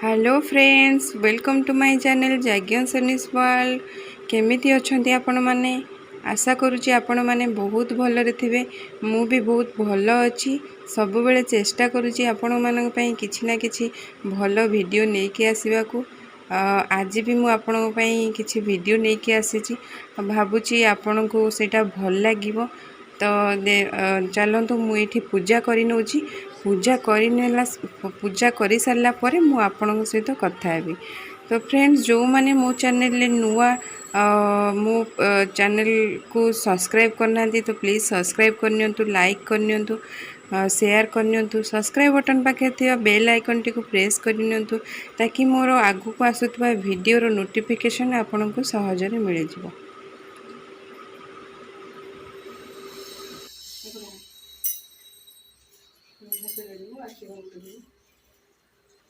Hello friends, welcome to my channel जाग्ञ सनीस world. केमिति अछंती आपण माने? आशा करूची आपण माने बहुत भलरे थिबे। मु भी बहुत भल अछि। सब बेले चेष्टा करूची आपण मानक पई किछि ना किछि भल वीडियो नेकी आसीबा को। आज भी मु आपण पई किछि वीडियो नेकी आसीची। भाबुची आपण को सेटा भल लागिवो। तो चलतु मुझे पूजा कर नौची। पूजा कर सारा पर मु आपण सहित कथा हेबी। तो फ्रेंड्स, जो माने मो चैनल नुआ मो चैनल को सब्सक्राइब करना तो प्लीज़ सब्सक्राइब करनियंतु, लाइक करनियंतु, शेयर करनियंतु। सब्सक्राइब बटन पाखे थिबा बेल आइकन टी को प्रेस करनियंतु ताकि मोर आगु को आसुतबा वीडियो रो नोटिफिकेशन आपण को सहजरे मिल जिवो।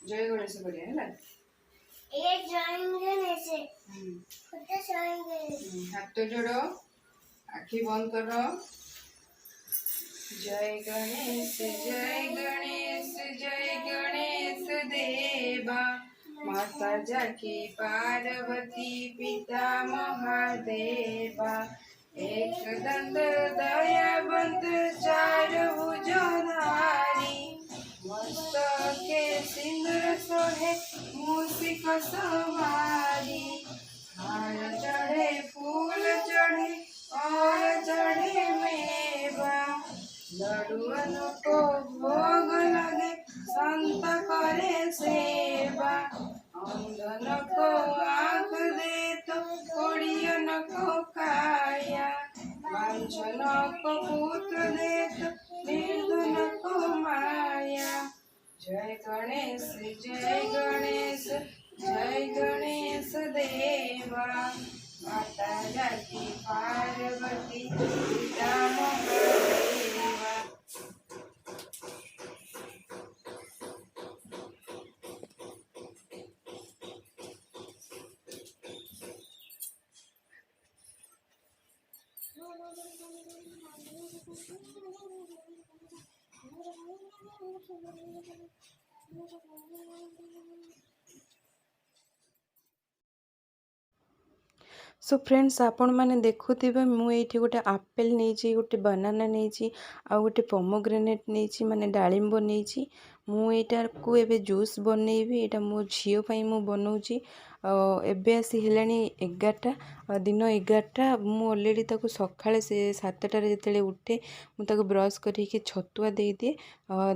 जय गणेश बढ़िया है ना। ये जय गणेश खुद जय गणेश। हाथ जोड़ो, आखि बंद करो। जय गणेश जय गणेश जय गणेश देवा। माता जाकी पार्वती पिता महादेवा। एक दंड दयावंत चार भुजधारी। मस्तके सिंदूर सोहे मूसिक सवारी। हार चढ़े फूल चढ़े और चढ़े मेवा। लडुअन को भोग लगे संत करे सेवा। अंधन को आँख दे तो कोड़ियन को काया। वांछन को पुत्र दे तो निर्धन को माया। जय गणेश जय गणेश देवा। माता जाकी पार्वती पिता महादेवा। सो फ्रेंड्स, आपण मैंने देखुवे मुझे गोटे आपेल नहीं, गोटे बनाना नहीं, आ गोटे पोमोग्रेनेट नहीं, माने डालिंब नहीं। मुझा को एबे जूस बनइबी। एटा मो झील मु बनाऊँगी। एबे आसी हेलानी 11टा, दिन 11टा। मु ऑलरेडी ताको सकाळे से 7टार जिते उठे मुझे ब्रश करके छतुआ दे दिए।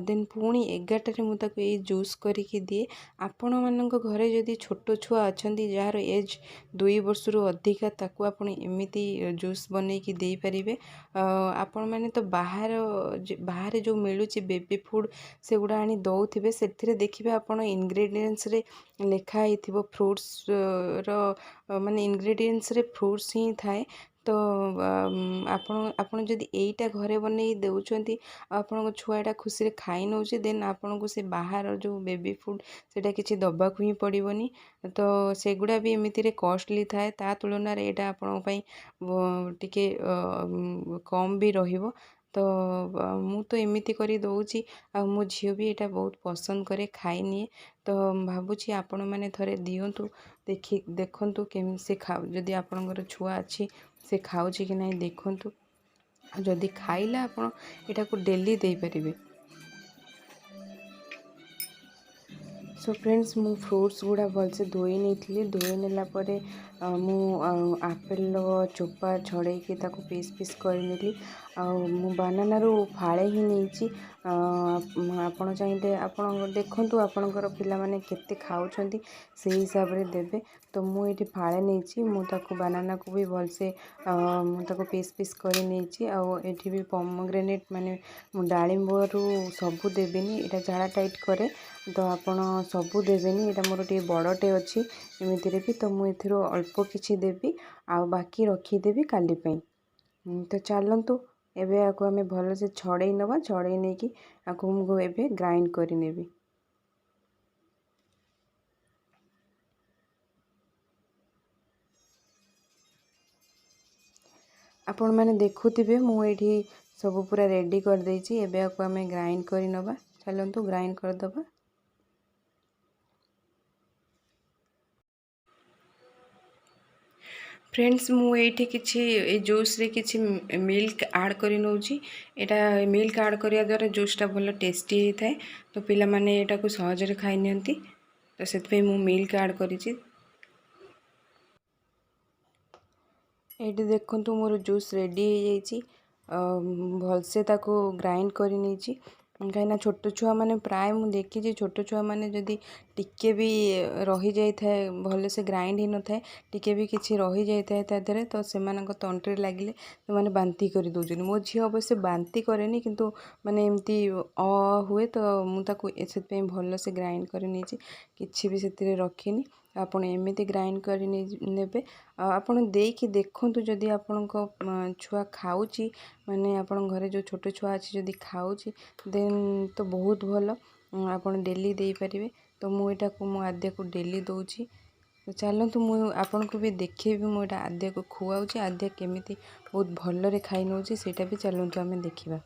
देन पुणी 11टारे मुझे ये जूस करके दिए। आपण मानक घरे जदि छोट छुआ अच्छा जार एज 2 वर्ष रु अधिका ताकू आपण एमिति जूस बनैकी दे पारिबे। आपण माने तो बाहर जो मिलूची बेबी फूड से गुड़ा आनी दौथिबे। से देखिए आपण इंग्रेडिएंट्स रे लेखा हिथिबो फ्रूट्स रो माने इंग्रेडिएंट्स रे फ्रूट्स ही थाए। तो आपण जदि एटा घरे बनै देउछंती आपण छुआटा खुशी रे खाई नउचे, देन आपण को से बाहर जो बेबी फूड सेटा किछि दबाकू ही पड़िबनी। तो सेगुड़ा भी एमिति रे कॉस्टली थाए। ता तुलना रे एटा आपण पई टिके कम भी रहिबो। तो मु तो एमिति करी दउची। आ मो झियो भी एटा बहुत पसंद करे, खाई निए। तो भाबुची आपण माने थरे दियंतु, देखंतु केमि से खाउ। जदि आपणकर छुआ अछि से खाउची कि नाही देखंतु। जदि खाइला आपण एटा को डेली दे परिबे। सो फ्रेंड्स, मु फ्रूट्स गुड़ा भलसे धोई नहीं। धोई नेला मु आपेल चोपा छड़े ताको पीस पीस कर नेली। मु बानाना रू फाळे ही नहीं आपण चाहिए आपण देखु आपणकर पिला केते खाऊँच से हिसाब से देवे। तो मुझे फाळे नहीं मुझे बानाना को भी भलसे मुझे पीस पीस कर नहीं भी पोमोग्रेनेट माने डालिम्बरू सबू देवेनी यहाँ झाड़ा टाइट करे तो आपण सबू देवेनी यहाँ मोर टे बड़टे अच्छी एमती भी तो मुझे अल्प किछि देवी आ बाकी रखीदेवी काली पे। तो चलतु एबे आको आमे भल से छड़े नवा छड़े नहीं कि आको मुझे एबे ग्राइंड करी नेबी। आपण मैंने देखुवे मुझे सब पूरा रेडी कर देछि एबे आको आमे ग्राइंड करी नवा। चलतु ग्राइंड करदबा। फ्रेंड्स मुझे किसी जूस रे किसी मिल्क ऐड कर नौची। यहाँ मिल्क ऐड करिया द्वारा जूसटा भल टेस्टी होता है तो पिला माने एटा को सहजरे खाई नियंती तो से मु मिल्क ऐड करिछि। एटी देखंतु मोर जूस रेडी हो जाइछि भलसे ताको ग्राइंड करी नेछि कहीं छोट छुआ मैंने प्राय मुझे देखी छोट छुआ मैंने जदि टिके भी रही जाए भले से ग्राइंड ही न थाए टिके भी किसी रही जाए तादरे तो से तंत्रे लगिले तो मैंने बांती कर दौरान मो झी अवश्य बांती करे किंतु माने एमती हुए तो मुझे भल से ग्राइंड कर किसी भी से रखिनी आपण एमती ग्राइंड कर नेबे आपण देकी देखंतु जदि आपण छुआ खाऊची माने आपण घरे जो छोट छुआ अच्छी जदि खाऊची देन तो बहुत भल आपण डेली दे पारिबे। तो मुझा को मो आद्या को डेली दौची। तो चलतु मुझे आपन को भी देखेबी मुझे आद्या को खुआऊची आद्या केमिति बहुत भल खाई नौ सेटा भी चलतु आमे देखिबा।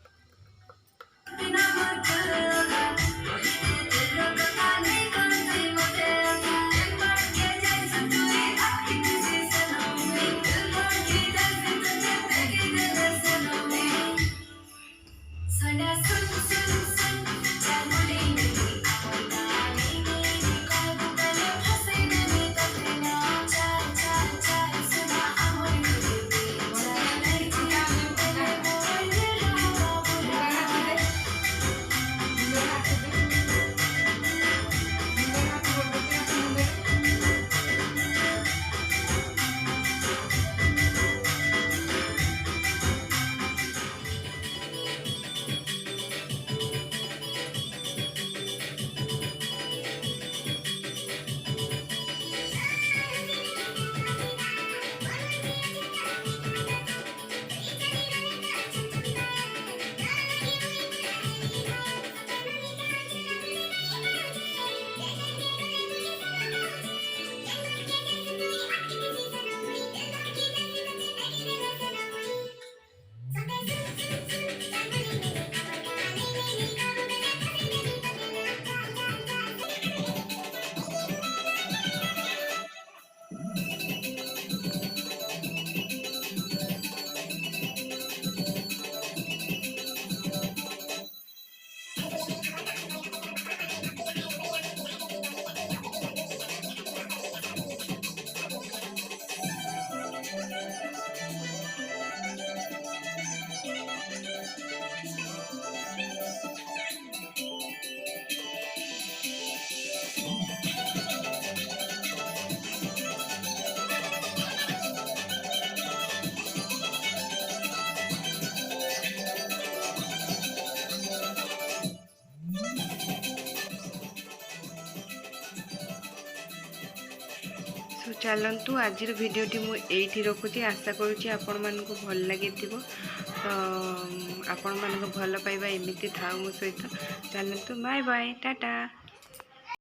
तो चलतु आज भिडटी मुझे रखुची आशा करुँची आपण मानक भल लगी तो आपण मानक भल पाइबा एमती था मो सहित। चलतु बाय बाय टाटा।